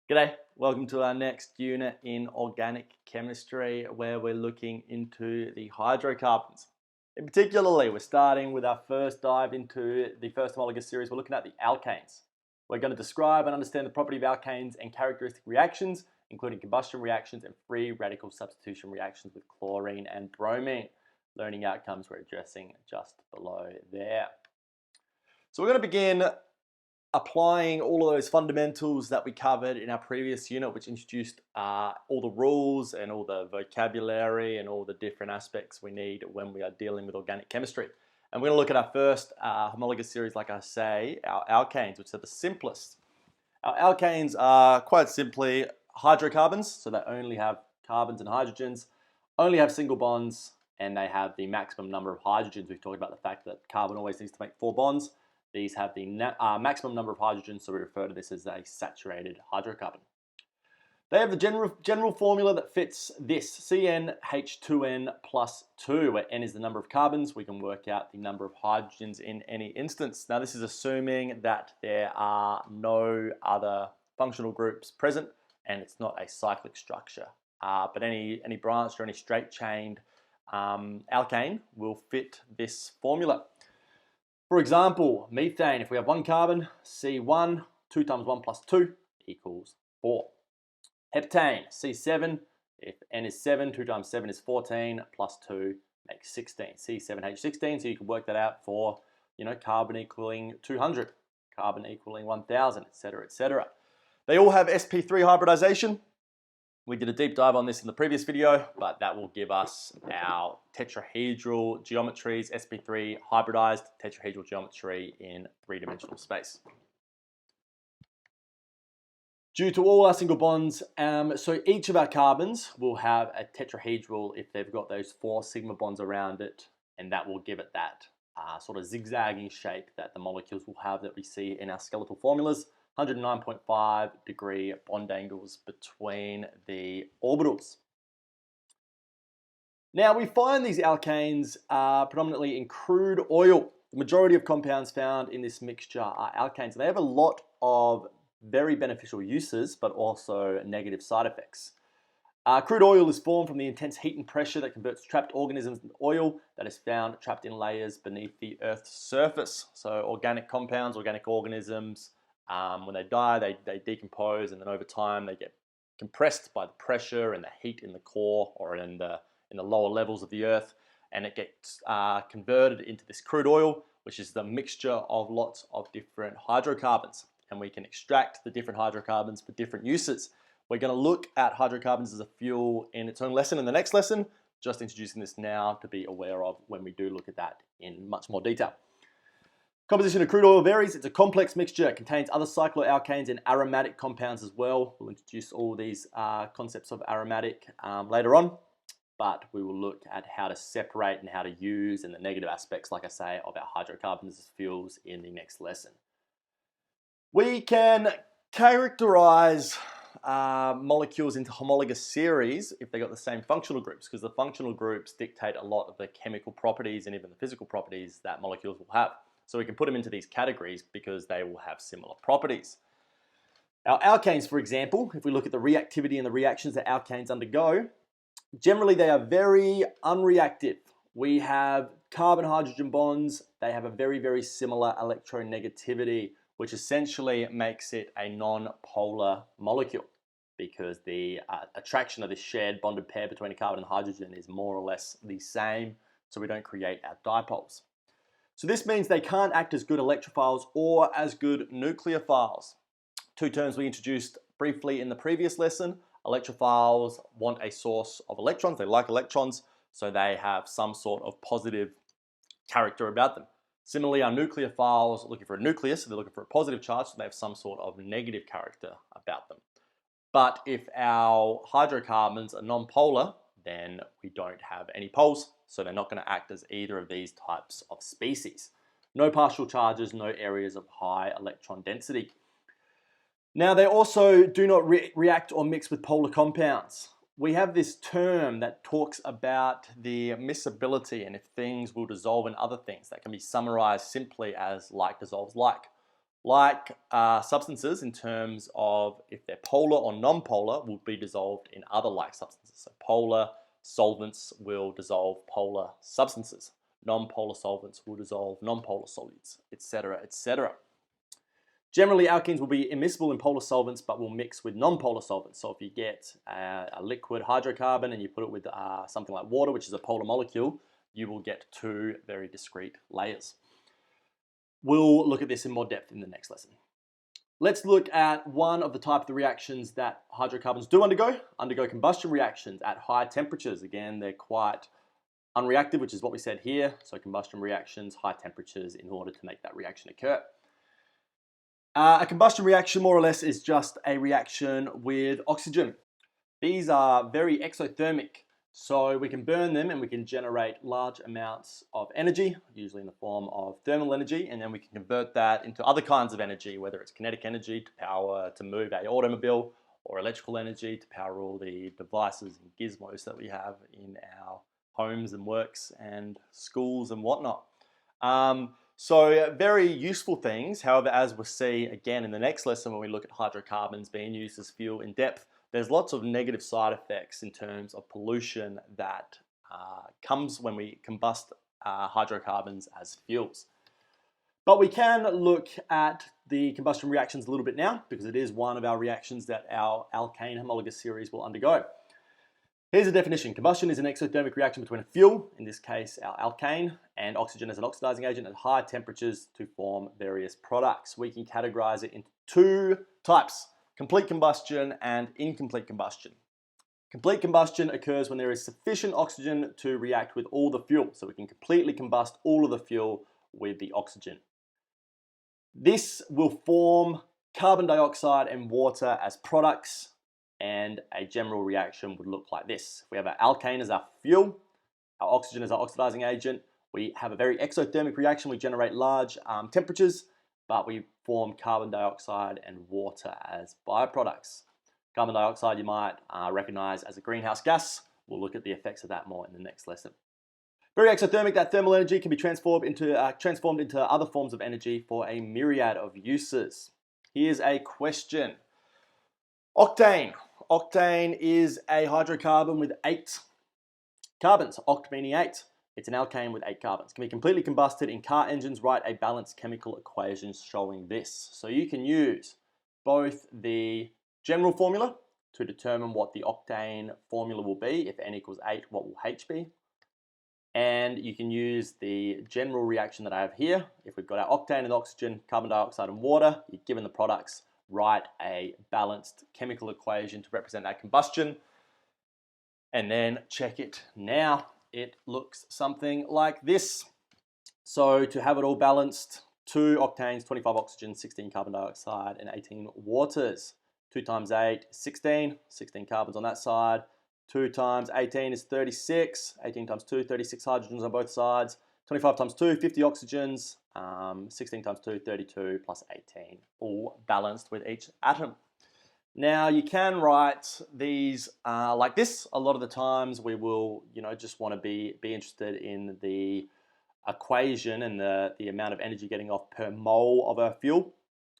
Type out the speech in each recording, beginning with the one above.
G'day, welcome to our next unit in organic chemistry where we're looking into the hydrocarbons. In particularly, we're starting with our first dive into the first homologous series. We're looking at the alkanes. We're going to describe and understand the property of alkanes and characteristic reactions, including combustion reactions and free radical substitution reactions with chlorine and bromine. Learning outcomes we're addressing just below there. So we're going to begin applying all of those fundamentals that we covered in our previous unit, which introduced all the rules and all the vocabulary and all the different aspects we need when we are dealing with organic chemistry. And we're going to look at our first homologous series, like I say, our alkanes, which are the simplest. Our alkanes are quite simply hydrocarbons, so they only have carbons and hydrogens, only have single bonds, and they have the maximum number of hydrogens. We've talked about the fact that carbon always needs to make 4 bonds. These have the maximum number of hydrogens, so we refer to this as a saturated hydrocarbon. They have the general formula that fits this, CnH2n plus 2, where N is the number of carbons. We can work out the number of hydrogens in any instance. Now this is assuming that there are no other functional groups present and it's not a cyclic structure. But any branched or any straight-chained alkane will fit this formula. For example, methane, if we have 1 carbon, C1, 2 times 1 plus 2 equals 4. Heptane, C7, if N is 7, 2 times 7 is 14, plus 2 makes 16. C7H16, so you can work that out for, carbon equaling 200, carbon equaling 1000, etc., etc. They all have sp3 hybridization. We did a deep dive on this in the previous video, but that will give us our tetrahedral geometries, sp3 hybridized tetrahedral geometry in 3-dimensional space. Due to all our single bonds, so each of our carbons will have a tetrahedral if they've got those 4 sigma bonds around it, and that will give it that sort of zigzagging shape that the molecules will have that we see in our skeletal formulas. 109.5 degree bond angles between the orbitals. Now we find these alkanes predominantly in crude oil. The majority of compounds found in this mixture are alkanes. They have a lot of very beneficial uses, but also negative side effects. Crude oil is formed from the intense heat and pressure that converts trapped organisms into oil that is found trapped in layers beneath the Earth's surface. So organic compounds, organic organisms, when they die, they decompose, and then over time they get compressed by the pressure and the heat in the core or in the lower levels of the Earth, and it gets converted into this crude oil, which is the mixture of lots of different hydrocarbons. And we can extract the different hydrocarbons for different uses. We're going to look at hydrocarbons as a fuel in its own lesson in the next lesson, just introducing this now to be aware of when we do look at that in much more detail. Composition of crude oil varies. It's a complex mixture. It contains other cycloalkanes and aromatic compounds as well. We'll introduce all these concepts of aromatic later on, but we will look at how to separate and how to use and the negative aspects, like I say, of our hydrocarbons as fuels in the next lesson. We can characterize molecules into homologous series if they got the same functional groups, because the functional groups dictate a lot of the chemical properties and even the physical properties that molecules will have. So we can put them into these categories because they will have similar properties. Our alkanes, for example, if we look at the reactivity and the reactions that alkanes undergo, generally they are very unreactive. We have carbon-hydrogen bonds. They have a very, very similar electronegativity, which essentially makes it a non-polar molecule because the attraction of this shared bonded pair between a carbon and hydrogen is more or less the same, so we don't create our dipoles. So this means they can't act as good electrophiles or as good nucleophiles. 2 terms we introduced briefly in the previous lesson. Electrophiles want a source of electrons. They like electrons, so they have some sort of positive character about them. Similarly, our nucleophiles are looking for a nucleus, so they're looking for a positive charge, so they have some sort of negative character about them. But if our hydrocarbons are non-polar, then we don't have any poles, so they're not going to act as either of these types of species. No partial charges, no areas of high electron density. Now, they also do not react or mix with polar compounds. We have this term that talks about the miscibility and if things will dissolve in other things. That can be summarized simply as like dissolves like. Like substances, in terms of if they're polar or non-polar, will be dissolved in other like substances. So polar solvents will dissolve polar substances. Non-polar solvents will dissolve non-polar solids, etc., etc. Generally, alkenes will be immiscible in polar solvents, but will mix with non-polar solvents. So if you get a liquid hydrocarbon and you put it with something like water, which is a polar molecule, you will get two very discrete layers. We'll look at this in more depth in the next lesson. Let's look at one of the type of the reactions that hydrocarbons do undergo combustion reactions at high temperatures. Again, they're quite unreactive, which is what we said here. So combustion reactions, high temperatures in order to make that reaction occur. A combustion reaction, more or less, is just a reaction with oxygen. These are very exothermic, so we can burn them and we can generate large amounts of energy, usually in the form of thermal energy, and then we can convert that into other kinds of energy, whether it's kinetic energy to move an automobile, or electrical energy to power all the devices and gizmos that we have in our homes and works and schools and whatnot. So very useful things. However, as we'll see again in the next lesson when we look at hydrocarbons being used as fuel in depth, there's lots of negative side effects in terms of pollution that comes when we combust hydrocarbons as fuels. But we can look at the combustion reactions a little bit now, because it is one of our reactions that our alkane homologous series will undergo. Here's a definition. Combustion is an exothermic reaction between a fuel, in this case our alkane, and oxygen as an oxidizing agent at high temperatures to form various products. We can categorize it into two types: complete combustion and incomplete combustion. Complete combustion occurs when there is sufficient oxygen to react with all the fuel, so we can completely combust all of the fuel with the oxygen. This will form carbon dioxide and water as products, and a general reaction would look like this. If we have our alkane as our fuel, our oxygen as our oxidizing agent, we have a very exothermic reaction. We generate large temperatures, but we form carbon dioxide and water as byproducts. Carbon dioxide you might recognize as a greenhouse gas. We'll look at the effects of that more in the next lesson. Very exothermic, that thermal energy can be transformed into other forms of energy for a myriad of uses. Here's a question. Octane. Octane is a hydrocarbon with 8 carbons. Oct meaning 8. It's an alkane with 8 carbons. Can be completely combusted in car engines. Write a balanced chemical equation showing this. So you can use both the general formula to determine what the octane formula will be. If N equals 8, what will H be? And you can use the general reaction that I have here. If we've got our octane and oxygen, carbon dioxide and water, you're given the products, write a balanced chemical equation to represent that combustion, and then check it now. It looks something like this. So to have it all balanced, 2 octanes, 25 oxygen, 16 carbon dioxide, and 18 waters. 2 times 8 is 16 carbons on that side. 2 times 18 is 36, 18 times 2, 36 hydrogens on both sides. 25 times 2, 50 oxygens, 16 times 2, 32, plus 18, all balanced with each atom. Now you can write these like this. A lot of the times we will, just want to be interested in the equation and the amount of energy getting off per mole of our fuel.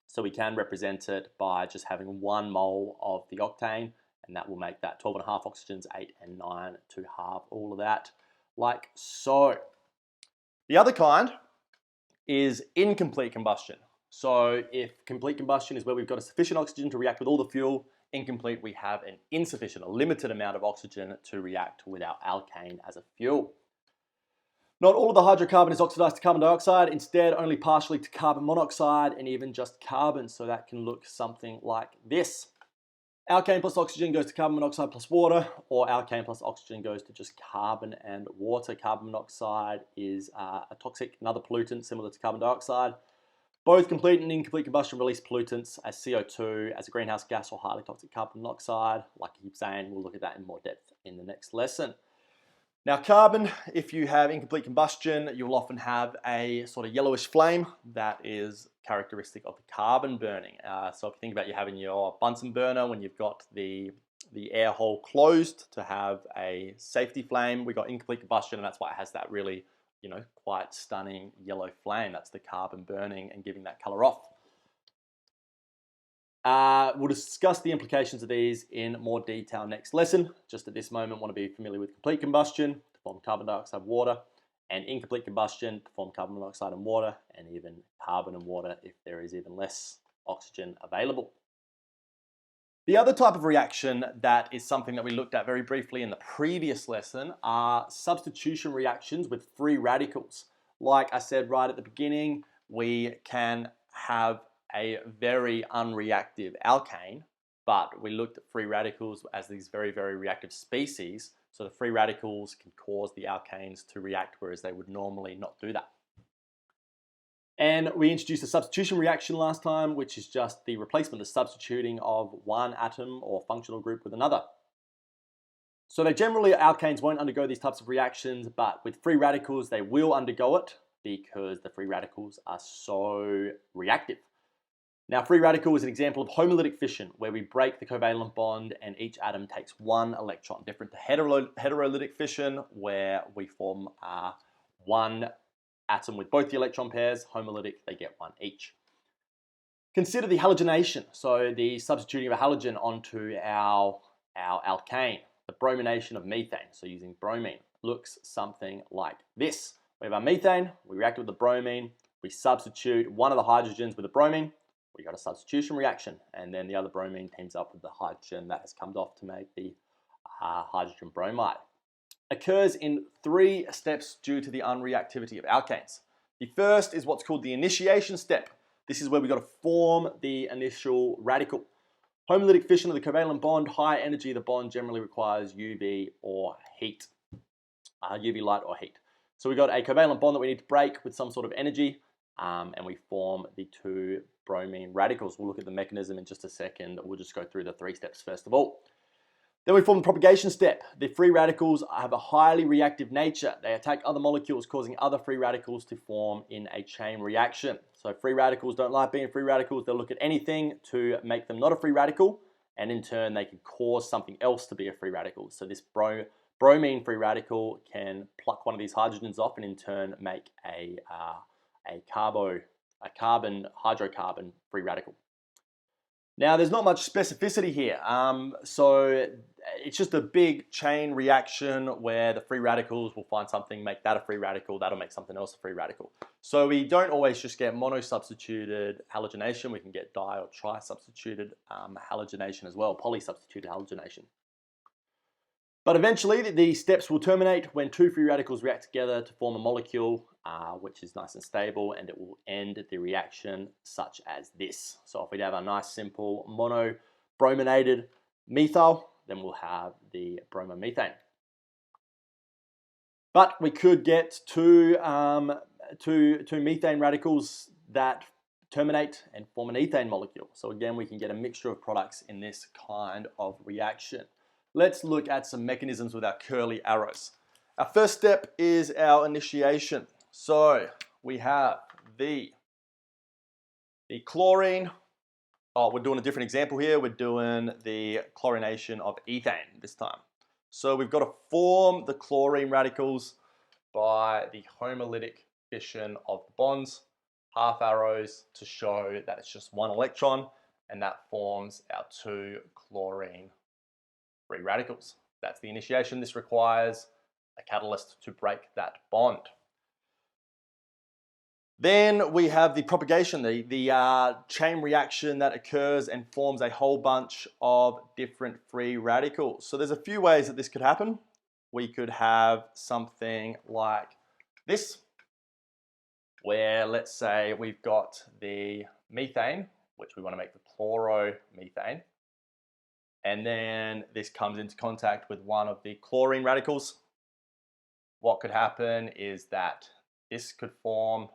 So we can represent it by just having 1 mole of the octane, and that will make that 12.5 oxygens, 8 and 9 to halve all of that, like so. The other kind is incomplete combustion. So if complete combustion is where we've got a sufficient oxygen to react with all the fuel, incomplete we have an insufficient, a limited amount of oxygen to react with our alkane as a fuel. Not all of the hydrocarbon is oxidized to carbon dioxide, instead only partially to carbon monoxide and even just carbon, so that can look something like this. Alkane plus oxygen goes to carbon monoxide plus water, or alkane plus oxygen goes to just carbon and water. Carbon monoxide is a toxic, another pollutant similar to carbon dioxide. Both complete and incomplete combustion release pollutants as CO2, as a greenhouse gas, or highly toxic carbon monoxide. Like I keep saying, we'll look at that in more depth in the next lesson. Now carbon, if you have incomplete combustion, you'll often have a sort of yellowish flame that is characteristic of the carbon burning. So if you think about you having your Bunsen burner when you've got the air hole closed to have a safety flame, we got incomplete combustion, and that's why it has that really, quite stunning yellow flame. That's the carbon burning and giving that color off. We'll discuss the implications of these in more detail next lesson. Just at this moment, want to be familiar with complete combustion to form carbon dioxide, water, and incomplete combustion to form carbon monoxide and water, and even carbon and water if there is even less oxygen available. The other type of reaction that is something that we looked at very briefly in the previous lesson are substitution reactions with free radicals. Like I said right at the beginning, we can have a very unreactive alkane, but we looked at free radicals as these very, very reactive species. So the free radicals can cause the alkanes to react, whereas they would normally not do that. And we introduced a substitution reaction last time, which is just the replacement, the substituting of one atom or functional group with another. So they generally, alkanes won't undergo these types of reactions, but with free radicals, they will undergo it because the free radicals are so reactive. Now, free radical is an example of homolytic fission, where we break the covalent bond and each atom takes one electron, different to heterolytic fission, where we form one atom with both the electron pairs. Homolytic, they get one each. Consider the halogenation, so the substituting of a halogen onto our alkane. The bromination of methane, so using bromine, looks something like this. We have our methane, we react with the bromine, we substitute one of the hydrogens with the bromine, we got a substitution reaction, and then the other bromine teams up with the hydrogen that has come off to make the hydrogen bromide. Occurs in 3 steps due to the unreactivity of alkanes. The first is what's called the initiation step. This is where we've got to form the initial radical. Homolytic fission of the covalent bond, high energy of the bond generally requires UV or heat, UV light or heat. So we've got a covalent bond that we need to break with some sort of energy, and we form the 2 bromine radicals. We'll look at the mechanism in just a second. We'll just go through the 3 steps first of all. Then we form the propagation step. The free radicals have a highly reactive nature. They attack other molecules, causing other free radicals to form in a chain reaction. So free radicals don't like being free radicals. They'll look at anything to make them not a free radical, and in turn they can cause something else to be a free radical. So this bromine free radical can pluck one of these hydrogens off and in turn make a carbon hydrocarbon free radical. Now, there's not much specificity here, so it's just a big chain reaction where the free radicals will find something, make that a free radical, that'll make something else a free radical. So we don't always just get mono-substituted halogenation, we can get di- or tri-substituted halogenation as well, polysubstituted halogenation. But eventually, the steps will terminate when 2 free radicals react together to form a molecule, which is nice and stable, and it will end the reaction such as this. So if we have a nice simple monobrominated methyl, then we'll have the bromomethane. But we could get two methane radicals that terminate and form an ethane molecule. So again, we can get a mixture of products in this kind of reaction. Let's look at some mechanisms with our curly arrows. Our first step is our initiation. So we have the chlorine. Oh, we're doing a different example here. We're doing the chlorination of ethane this time. So we've got to form the chlorine radicals by the homolytic fission of the bonds, half arrows to show that it's just one electron, and that forms our 2 chlorine free radicals. That's the initiation. This requires a catalyst to break that bond. Then we have the propagation, the chain reaction that occurs and forms a whole bunch of different free radicals. So there's a few ways that this could happen. We could have something like this, where let's say we've got the methane, which we want to make the chloromethane, and then this comes into contact with one of the chlorine radicals. What could happen is that this could form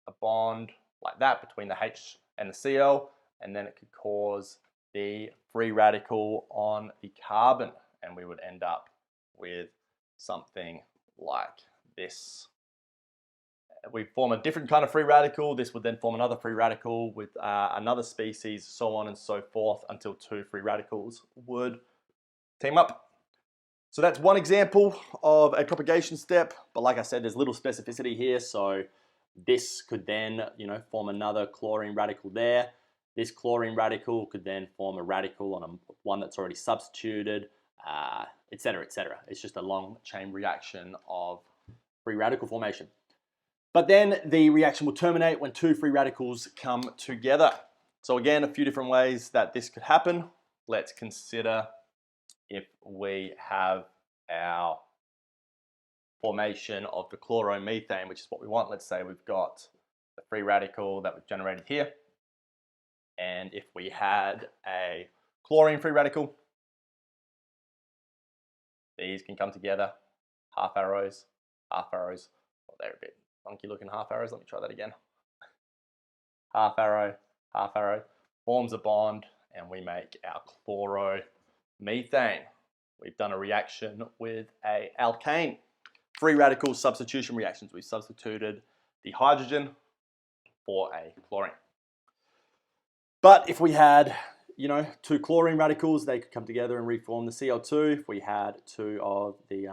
a bond like that between the H and the Cl, and then it could cause the free radical on the carbon, and we would end up with something like this. We form a different kind of free radical. This would then form another free radical with another species, so on and so forth, until 2 free radicals would team up. So that's one example of a propagation step, but like I said, there's little specificity here, so this could then, form another chlorine radical there. This chlorine radical could then form a radical on one that's already substituted, etc., etc. It's just a long chain reaction of free radical formation. But then the reaction will terminate when two free radicals come together. So again, a few different ways that this could happen. Let's consider if we have our formation of the chloromethane, which is what we want. Let's say we've got the free radical that we've generated here. And if we had a chlorine free radical, these can come together, half arrows. Well, they're a bit funky looking half arrows. Let me try that again. Half arrow, forms a bond, and we make our chloromethane. We've done a reaction with a alkane. Free radical substitution reactions. We substituted the hydrogen for a chlorine. But if we had, two chlorine radicals, they could come together and reform the Cl2. If we had two of the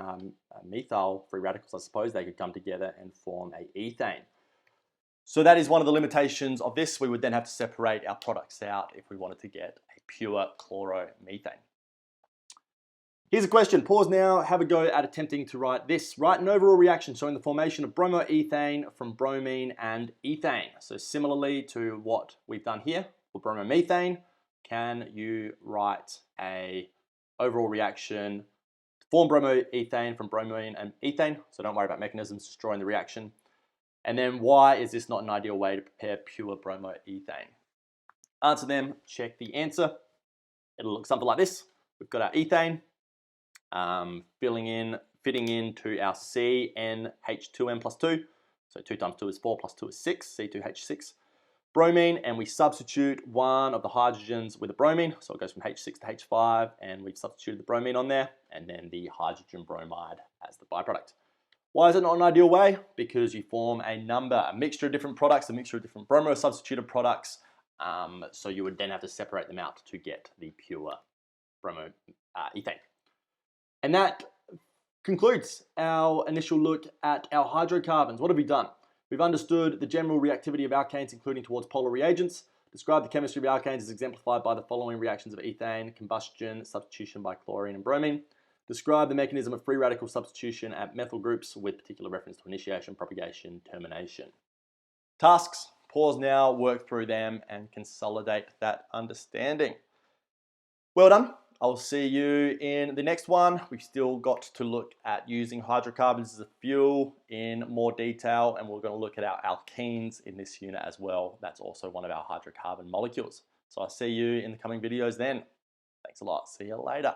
methyl free radicals, I suppose, they could come together and form a ethane. So that is one of the limitations of this. We would then have to separate our products out if we wanted to get a pure chloromethane. Here's a question. Pause now, have a go at attempting to write this. Write an overall reaction showing the formation of bromoethane from bromine and ethane. So similarly to what we've done here for bromomethane, can you write a overall reaction to form bromoethane from bromine and ethane? So don't worry about mechanisms, just drawing the reaction. And then why is this not an ideal way to prepare pure bromoethane? Answer them, check the answer. It'll look something like this. We've got our ethane, fitting into our CnH2n plus 2. So 2 times 2 is 4 plus 2 is 6, C2H6. Bromine, and we substitute one of the hydrogens with a bromine. So it goes from H6 to H5, and we've substituted the bromine on there, and then the hydrogen bromide as the byproduct. Why is it not an ideal way? Because you form a mixture of different products, a mixture of different bromo-substituted products, so you would then have to separate them out to get the pure bromoethane. And that concludes our initial look at our hydrocarbons. What have we done? We've understood the general reactivity of alkanes, including towards polar reagents, described the chemistry of alkanes as exemplified by the following reactions of ethane, combustion, substitution by chlorine and bromine. Describe the mechanism of free radical substitution at methyl groups with particular reference to initiation, propagation, termination. Tasks. Pause now, work through them, and consolidate that understanding. Well done. I'll see you in the next one. We've still got to look at using hydrocarbons as a fuel in more detail, and we're going to look at our alkenes in this unit as well. That's also one of our hydrocarbon molecules. So I'll see you in the coming videos then. Thanks a lot. See you later.